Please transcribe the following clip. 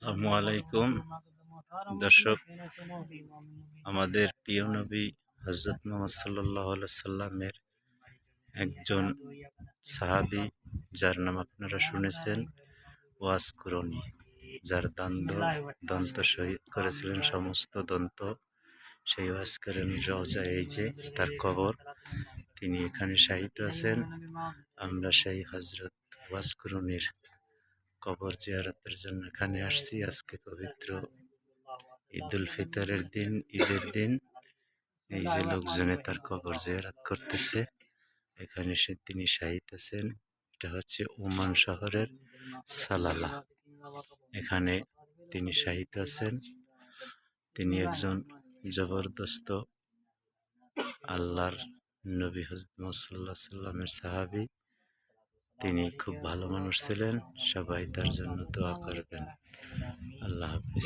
আসসালামু আলাইকুম দর্শক, আমাদের প্রিয় নবী হযরত মুহাম্মদ সাল্লাল্লাহু আলাইহি সাল্লামের একজন সাহাবী, যার নাম আপনারা শুনেছেন ওয়াস কুরনি, যার দন্ত শহীদ করেছিলেন সমস্ত দন্ত। সেই ওয়াস কুরনি রওজা, এই যে তার কবর, তিনি এখানে শায়িত আছেন। আমরা সেই হযরত ওয়াস কুরনির কবর জিয়ারতের জন্য এখানে আসছি। আজকে পবিত্র ঈদুল ফিতরের দিন, ঈদের দিন। এই যে লোকজনে তার কবর জিয়ারত করতেছে, এখানে তিনি শায়িত আছেন। এটা হচ্ছে ওমান শহরের সালালা, এখানে তিনি শায়িত আছেন। তিনি একজন জবরদস্ত আল্লাহর নবী হযরত মুহাম্মদ সাল্লাল্লাহু আলাইহি সাল্লামের সাহাবী। তিনি খুব ভালো মানুষ ছিলেন। সবাই তার জন্য দোয়া করবেন। আল্লাহ হাফেজ।